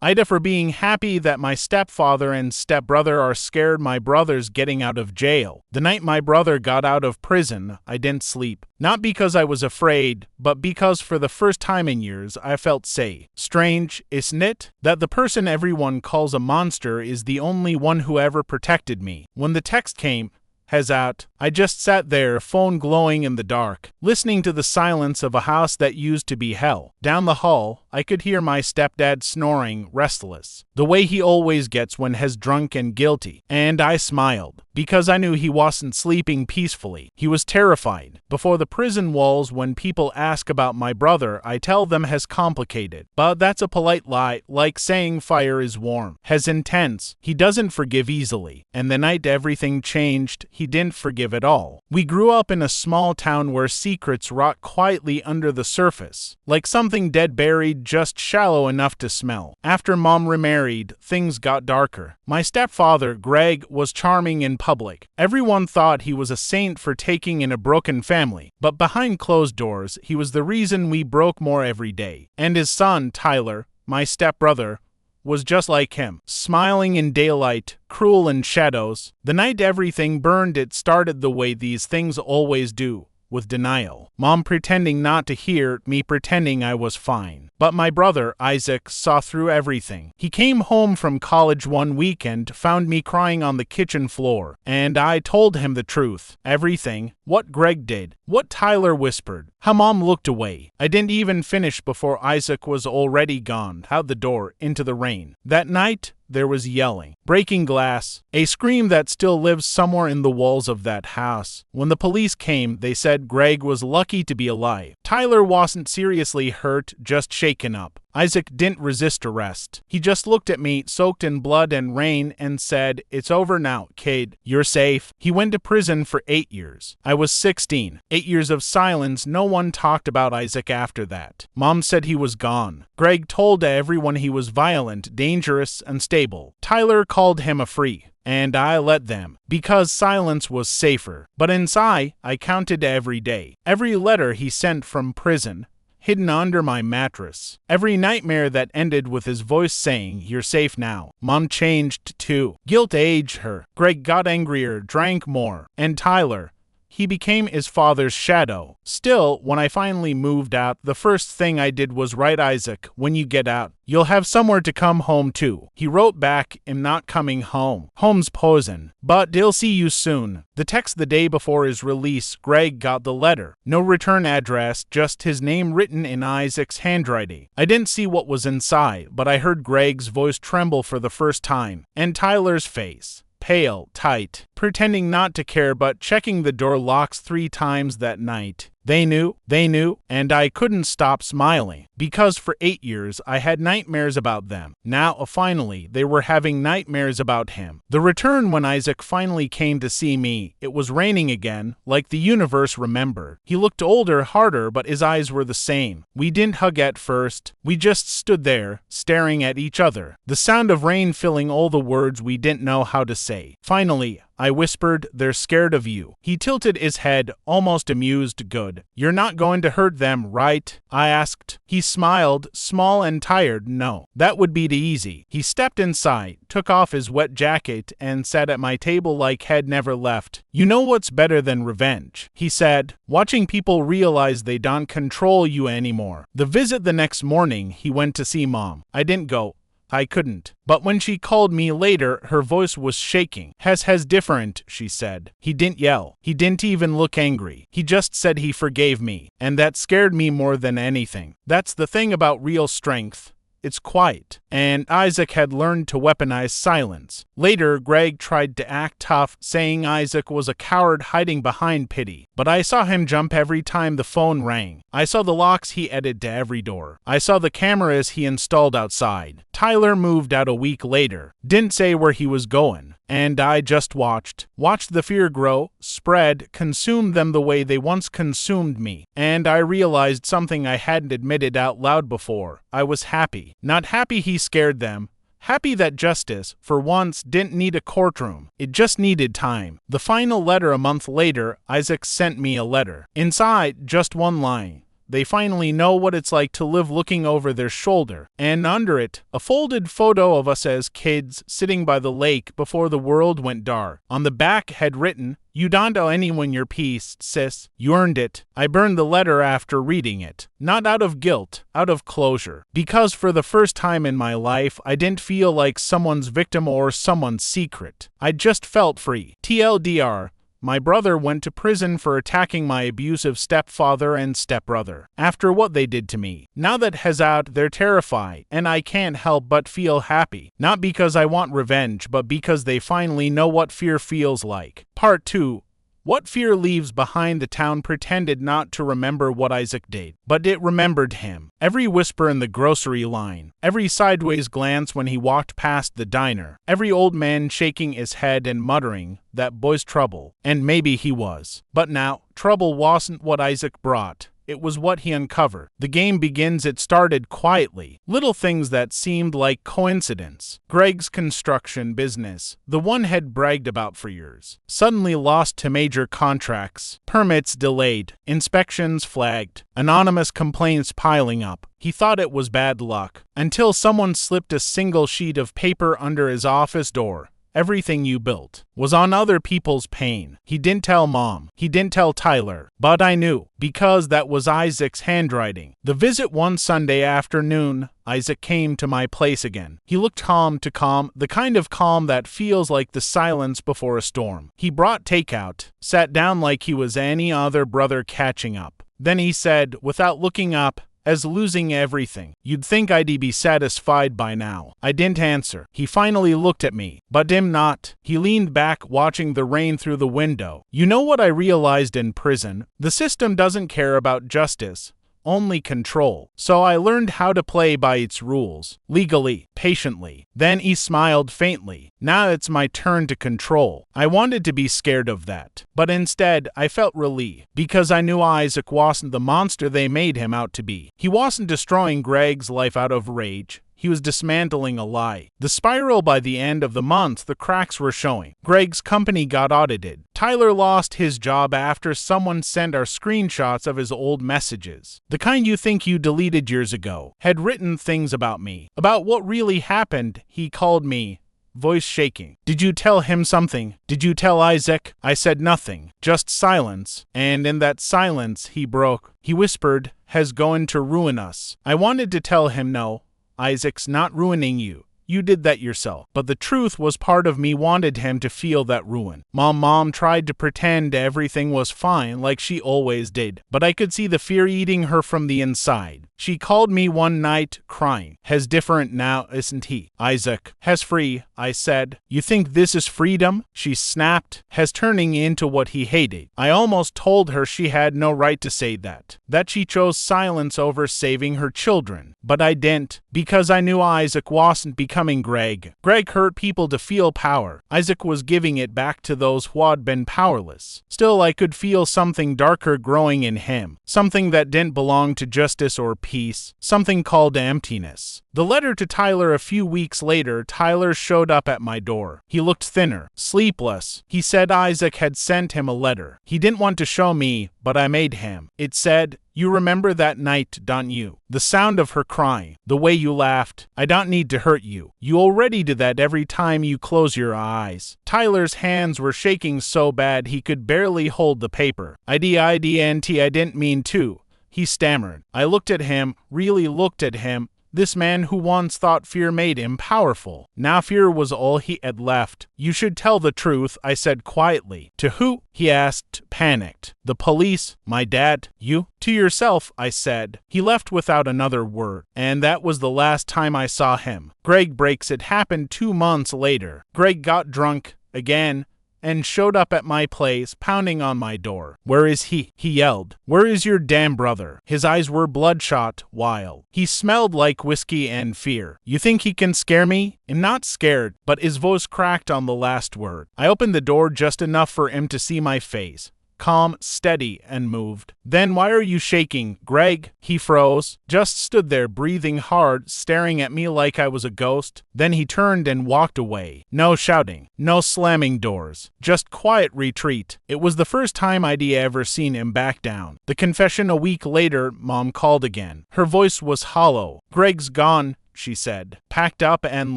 aitah for being happy that my stepfather and stepbrother are scared my brother's getting out of jail. The night my brother got out of prison, I didn't sleep. Not because I was afraid, but because for the first time in years I felt safe. Strange, isn't it? That the person everyone calls a monster is the only one who ever protected me. When the text came, "Has out," I just sat there, phone glowing in the dark, listening to the silence of a house that used to be hell. Down the hall, I could hear my stepdad snoring, restless, the way he always gets when he's drunk and guilty. And I smiled, because I knew he wasn't sleeping peacefully. He was terrified. Before the prison walls, when people ask about my brother, I tell them he's complicated. But that's a polite lie, like saying fire is warm. He's intense. He doesn't forgive easily. And the night everything changed, he didn't forgive at all. We grew up in a small town where secrets rot quietly under the surface, like something dead buried just shallow enough to smell. After Mom remarried, things got darker. My stepfather, Greg, was charming in public. Everyone thought he was a saint for taking in a broken family, but behind closed doors, he was the reason we broke more every day. And his son, Tyler, my stepbrother, was just like him, smiling in daylight, cruel in shadows. The night everything burned, it started the way these things always do, with denial. Mom pretending not to hear, me pretending I was fine. But my brother, Isaac, saw through everything. He came home from college one weekend, found me crying on the kitchen floor, and I told him the truth. Everything. What Greg did. What Tyler whispered. How Mom looked away. I didn't even finish before Isaac was already gone, out the door, into the rain. That night, there was yelling, breaking glass, a scream that still lives somewhere in the walls of that house. When the police came, they said Greg was lucky to be alive. Tyler wasn't seriously hurt, just shaken up. Isaac didn't resist arrest. He just looked at me, soaked in blood and rain, and said, "It's over now, kid. You're safe." He went to prison for 8 years. I was 16. 8 years of silence. No one talked about Isaac after that. Mom said he was gone. Greg told everyone he was violent, dangerous, unstable. Tyler called him a freak. And I let them, because silence was safer. But inside, I counted every day. Every letter he sent from prison, hidden under my mattress. Every nightmare that ended with his voice saying, "You're safe now." Mom changed too. Guilt aged her. Greg got angrier, drank more. And Tyler, he became his father's shadow. Still, when I finally moved out, the first thing I did was write Isaac, "When you get out, you'll have somewhere to come home to." He wrote back, "I'm not coming home. Home's poison. But they'll see you soon." The text the day before his release, Greg got the letter. No return address, just his name written in Isaac's handwriting. I didn't see what was inside, but I heard Greg's voice tremble for the first time. And Tyler's face. Pale, tight, pretending not to care but checking the door locks 3 times that night. They knew, and I couldn't stop smiling, because for 8 years I had nightmares about them. Now, finally, they were having nightmares about him. The return when Isaac finally came to see me, it was raining again, like the universe remembered. He looked older, harder, but his eyes were the same. We didn't hug at first. We just stood there, staring at each other, the sound of rain filling all the words we didn't know how to say. Finally, I whispered, "They're scared of you." He tilted his head, almost amused. "Good. You're not going to hurt them, right?" I asked. He smiled, small and tired. "No. That would be too easy." He stepped inside, took off his wet jacket, and sat at my table like he'd never left. "You know what's better than revenge?" he said. "Watching people realize they don't control you anymore." The visit the next morning, he went to see Mom. I didn't go. I couldn't. But when she called me later, her voice was shaking. Has different, she said. He didn't yell. He didn't even look angry. He just said he forgave me. And that scared me more than anything. That's the thing about real strength. It's quiet. And Isaac had learned to weaponize silence. Later, Greg tried to act tough, saying Isaac was a coward hiding behind pity. But I saw him jump every time the phone rang. I saw the locks he added to every door. I saw the cameras he installed outside. Tyler moved out a week later. Didn't say where he was going. And I just watched the fear grow, spread, consume them the way they once consumed me. And I realized something I hadn't admitted out loud before. I was happy. Not happy he scared them. Happy that justice, for once, didn't need a courtroom. It just needed time. The final letter a month later, Isaac sent me a letter. Inside, just one line. they finally know what it's like to live looking over their shoulder. And under it, a folded photo of us as kids sitting by the lake before the world went dark. On the back had written, "You don't owe anyone your peace, sis. You earned it." I burned the letter after reading it. Not out of guilt, out of closure. Because for the first time in my life, I didn't feel like someone's victim or someone's secret. I just felt free. TLDR. My brother went to prison for attacking my abusive stepfather and stepbrother after what they did to me. Now that he's out, they're terrified, and I can't help but feel happy. Not because I want revenge, but because they finally know what fear feels like. Part 2. What fear leaves behind. The town pretended not to remember what Isaac did, but it remembered him. Every whisper in the grocery line, every sideways glance when he walked past the diner, every old man shaking his head and muttering, "That boy's trouble." And maybe he was. But now, trouble wasn't what Isaac brought. It was what he uncovered. The game begins. It started quietly. Little things that seemed like coincidence. Greg's construction business, the one he'd bragged about for years, suddenly lost to major contracts. Permits delayed. Inspections flagged. Anonymous complaints piling up. He thought it was bad luck, until someone slipped a single sheet of paper under his office door. Everything you built was on other people's pain. He didn't tell Mom. He didn't tell Tyler. But I knew, because that was Isaac's handwriting. The visit one Sunday afternoon, Isaac came to my place again. He looked calm to calm, the kind of calm that feels like the silence before a storm. He brought takeout, sat down like he was any other brother catching up. Then he said, without looking up, as losing everything, "You'd think I'd be satisfied by now." I didn't answer. He finally looked at me, but I'm not. He leaned back, watching the rain through the window. "You know what I realized in prison? The system doesn't care about justice, only control. So I learned how to play by its rules, legally, patiently." Then he smiled faintly. "Now it's my turn to control." I wanted to be scared of that, but instead I felt relief, because I knew Isaac wasn't the monster they made him out to be. He wasn't destroying Greg's life out of rage. He was dismantling a lie. The spiral. By the end of the month, the cracks were showing. Greg's company got audited. Tyler lost his job after someone sent our screenshots of his old messages. The kind you think you deleted years ago. Had written things about me. About what really happened. He called me. Voice shaking. "Did you tell him something? Did you tell Isaac?" I said nothing. Just silence. And in that silence, he broke. He whispered, "Has going to ruin us." I wanted to tell him no. Isaac's not ruining you. You did that yourself. But the truth was, part of me wanted him to feel that ruin. Mom tried to pretend everything was fine like she always did. But I could see the fear eating her from the inside. She called me one night, crying. "Has different now, isn't he? Isaac has free," I said. "You think this is freedom?" She snapped. "Has turning into what he hated." I almost told her she had no right to say that. That she chose silence over saving her children. But I didn't, because I knew Isaac wasn't becoming Greg. Greg hurt people to feel power. Isaac was giving it back to those who had been powerless. Still, I could feel something darker growing in him. Something that didn't belong to justice or peace. Something called emptiness. The letter to Tyler. A few weeks later, Tyler showed up at my door. He looked thinner, sleepless. He said Isaac had sent him a letter. He didn't want to show me, but I made him. It said, "You remember that night, don't you? The sound of her crying, the way you laughed. I don't need to hurt you. You already do that every time you close your eyes." Tyler's hands were shaking so bad he could barely hold the paper. I didn't mean to. He stammered. I looked at him, really looked at him. This man who once thought fear made him powerful. Now fear was all he had left. "You should tell the truth," I said quietly. "To who?" he asked, panicked. "The police, my dad, you?" "To yourself," I said. He left without another word, and that was the last time I saw him. Greg breaks. It happened 2 months later. Greg got drunk again and showed up at my place, pounding on my door. "Where is he?" he yelled. "Where is your damn brother?" His eyes were bloodshot, wild. He smelled like whiskey and fear. "You think he can scare me?" "I'm not scared," but his voice cracked on the last word. I opened the door just enough for him to see my face. calm, steady, and moved. Then why are you shaking, Greg? He froze, just stood there breathing hard, staring at me like I was a ghost. Then he turned and walked away. No shouting, no slamming doors, just quiet retreat. It was the first time I'd ever seen him back down. The confession a week later, Mom called again. Her voice was hollow. Greg's gone, she said. Packed up and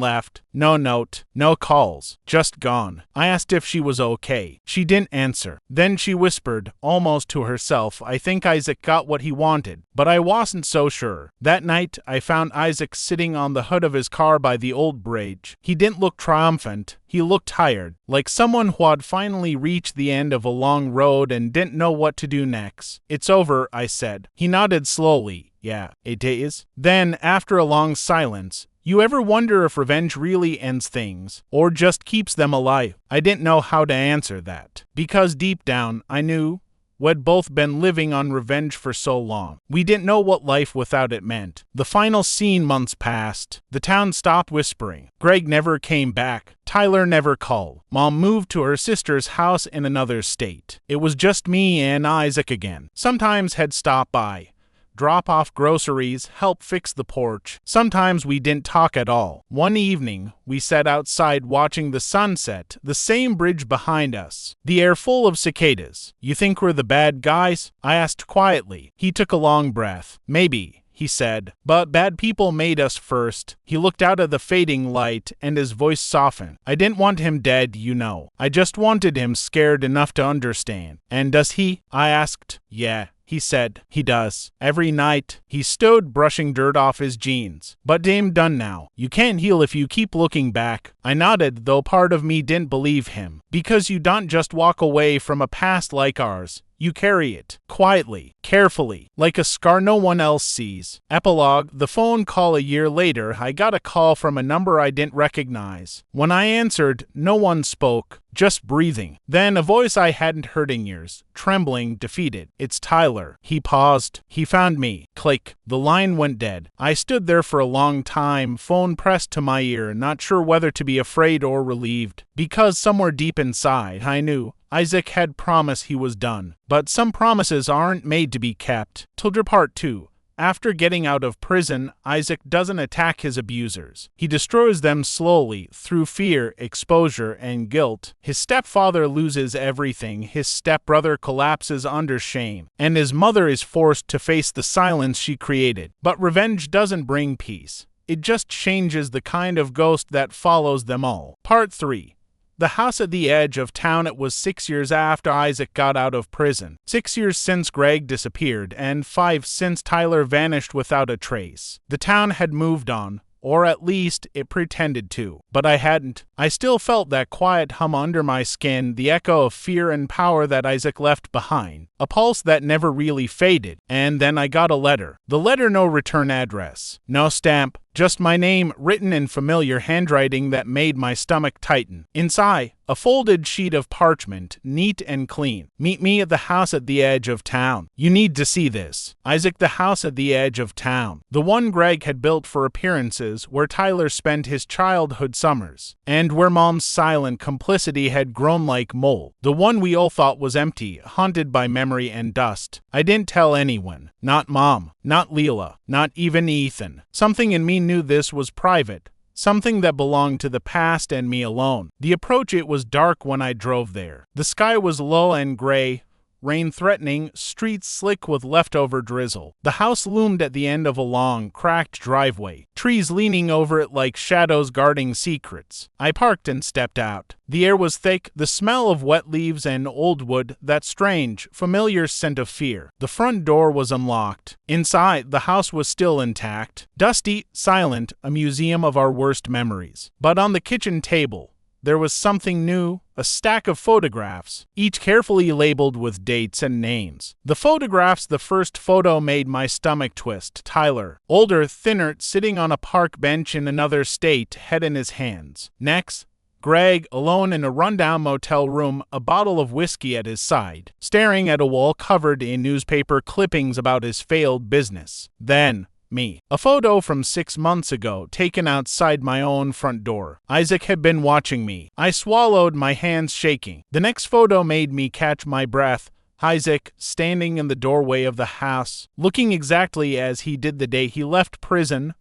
left. No note, no calls, just gone. I asked if she was okay. She didn't answer. Then she whispered, almost to herself, I think Isaac got what he wanted. But I wasn't so sure. That night, I found Isaac sitting on the hood of his car by the old bridge. He didn't look triumphant. He looked tired, like someone who had finally reached the end of a long road and didn't know what to do next. It's over, I said. He nodded slowly. Yeah, it is. Then, after a long silence, you ever wonder if revenge really ends things, or just keeps them alive? I didn't know how to answer that, because deep down, I knew we'd both been living on revenge for so long. We didn't know what life without it meant. The final scene, months passed. The town stopped whispering. Greg never came back. Tyler never called. Mom moved to her sister's house in another state. It was just me and Isaac again. Sometimes he'd stop by, drop off groceries, help fix the porch. Sometimes we didn't talk at all. One evening, we sat outside watching the sunset, the same bridge behind us, the air full of cicadas. You think we're the bad guys? I asked quietly. He took a long breath. Maybe, he said, but bad people made us first. He looked out at the fading light, and his voice softened. I didn't want him dead, you know. I just wanted him scared enough to understand. And does he? I asked. Yeah, he said. He does. Every night. He stood, brushing dirt off his jeans. But I'm done now. You can't heal if you keep looking back. I nodded, though part of me didn't believe him. Because you don't just walk away from a past like ours. You carry it, quietly, carefully, like a scar no one else sees. Epilogue. The phone call a year later, I got a call from a number I didn't recognize. When I answered, no one spoke, just breathing. Then a voice I hadn't heard in years, trembling, defeated. It's Tyler. He paused. He found me. Click. The line went dead. I stood there for a long time, phone pressed to my ear, not sure whether to be afraid or relieved. Because somewhere deep inside, I knew Isaac had promised he was done. But some promises aren't made to be kept. Tilda Part 2. After getting out of prison, Isaac doesn't attack his abusers. He destroys them slowly, through fear, exposure, and guilt. His stepfather loses everything, his stepbrother collapses under shame, and his mother is forced to face the silence she created. But revenge doesn't bring peace. It just changes the kind of ghost that follows them all. Part 3. The house at the edge of town. It was 6 years after Isaac got out of prison. 6 years since Greg disappeared, and 5 since Tyler vanished without a trace. The town had moved on, or at least it pretended to. But I hadn't. I still felt that quiet hum under my skin, the echo of fear and power that Isaac left behind. A pulse that never really faded. And then I got a letter. The letter, no return address, no stamp, just my name written in familiar handwriting that made my stomach tighten. Inside, a folded sheet of parchment, neat and clean. Meet me at the house at the edge of town. You need to see this. Isaac, the house at the edge of town. The one Greg had built for appearances, where Tyler spent his childhood summers, and where Mom's silent complicity had grown like mold. The one we all thought was empty, haunted by memory and dust. I didn't tell anyone. Not Mom, not Leela, not even Ethan. Something in me knew this was private. Something that belonged to the past and me alone. The approach. It was dark when I drove there. The sky was low and gray, rain threatening, streets slick with leftover drizzle. The house loomed at the end of a long, cracked driveway, trees leaning over it like shadows guarding secrets. I parked and stepped out. The air was thick, the smell of wet leaves and old wood, that strange, familiar scent of fear. The front door was unlocked. Inside, the house was still intact, dusty, silent, a museum of our worst memories. But on the kitchen table, there was something new, a stack of photographs, each carefully labeled with dates and names. The photographs. The first photo made my stomach twist. Tyler, older, thinner, sitting on a park bench in another state, head in his hands. Next, Greg, alone in a rundown motel room, a bottle of whiskey at his side, staring at a wall covered in newspaper clippings about his failed business. Then, me. A photo from 6 months ago, taken outside my own front door. Isaac had been watching me. I swallowed, my hands shaking. The next photo made me catch my breath. Isaac, standing in the doorway of the house, looking exactly as he did the day he left prison,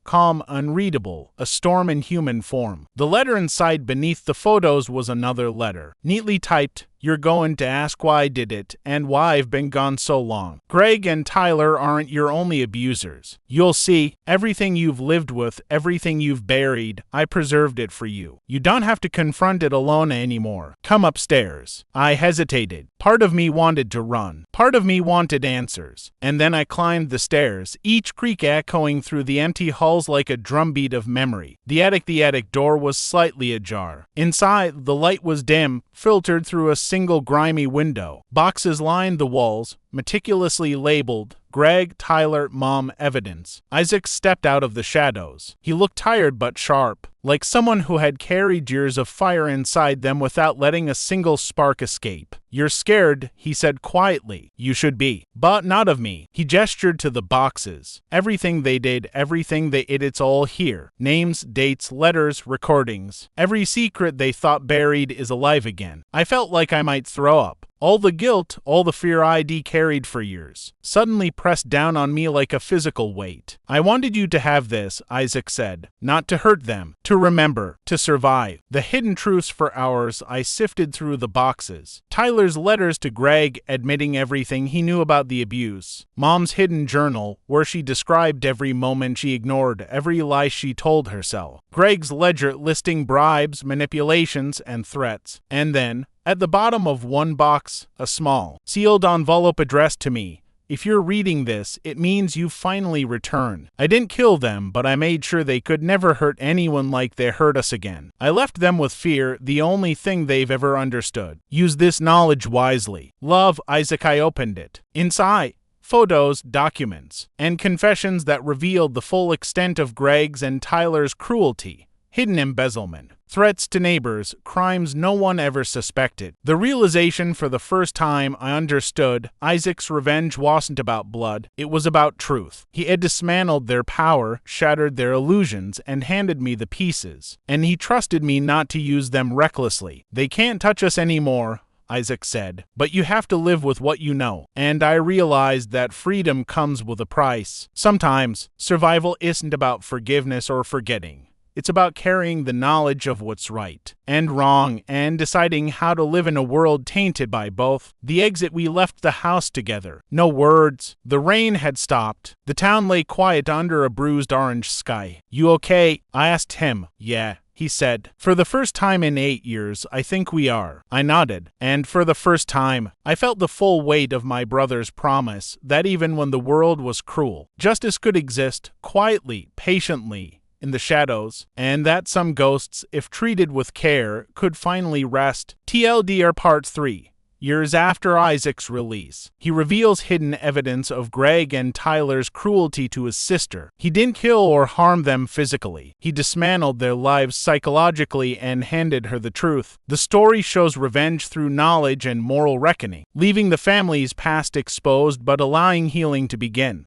calm, unreadable, a storm in human form. The letter inside beneath the photos was another letter, neatly typed, "You're going to ask why I did it, and why I've been gone so long. Greg and Tyler aren't your only abusers. You'll see, everything you've lived with, everything you've buried, I preserved it for you. You don't have to confront it alone anymore. Come upstairs." I hesitated. Part of me wanted to run. Part of me wanted answers. And then I climbed the stairs, each creak echoing through the empty halls like a drumbeat of memory. The attic door was slightly ajar. Inside, the light was dim, filtered through a single grimy window. Boxes lined the walls, meticulously labeled, "Greg, Tyler, Mom, Evidence." Isaac stepped out of the shadows. He looked tired but sharp, like someone who had carried years of fire inside them without letting a single spark escape. "You're scared," he said quietly. "You should be. But not of me." He gestured to the boxes. "Everything they did, everything they ate, it's all here. Names, dates, letters, recordings. Every secret they thought buried is alive again." I felt like I might throw up. All the guilt, all the fear I'd carried for years, suddenly pressed down on me like a physical weight. "I wanted you to have this," Isaac said. "Not to hurt them, to remember, to survive." The hidden truths for hours I sifted through the boxes. Tyler's letters to Greg admitting everything he knew about the abuse. Mom's hidden journal, where she described every moment she ignored, every lie she told herself. Greg's ledger listing bribes, manipulations, and threats. And then, at the bottom of one box, a small, sealed envelope addressed to me. "If you're reading this, it means you've finally returned. I didn't kill them, but I made sure they could never hurt anyone like they hurt us again. I left them with fear, the only thing they've ever understood. Use this knowledge wisely. Love, Isaac." I opened it. Inside, photos, documents, and confessions that revealed the full extent of Greg's and Tyler's cruelty, hidden embezzlement, threats to neighbors, crimes no one ever suspected. The realization for the first time I understood Isaac's revenge wasn't about blood, it was about truth. He had dismantled their power, shattered their illusions, and handed me the pieces. And he trusted me not to use them recklessly. "They can't touch us anymore," Isaac said, "but you have to live with what you know." And I realized that freedom comes with a price. Sometimes, survival isn't about forgiveness or forgetting. It's about carrying the knowledge of what's right and wrong and deciding how to live in a world tainted by both. The exit, we left the house together. No words. The rain had stopped. The town lay quiet under a bruised orange sky. "You okay?" I asked him. "Yeah," he said. "For the first time in 8 years, I think we are." I nodded, and for the first time, I felt the full weight of my brother's promise that even when the world was cruel, justice could exist quietly, patiently, in the shadows, and that some ghosts, if treated with care, could finally rest. TLDR Part 3. Years after Isaac's release, he reveals hidden evidence of Greg and Tyler's cruelty to his sister. He didn't kill or harm them physically. He dismantled their lives psychologically and handed her the truth. The story shows revenge through knowledge and moral reckoning, leaving the family's past exposed but allowing healing to begin.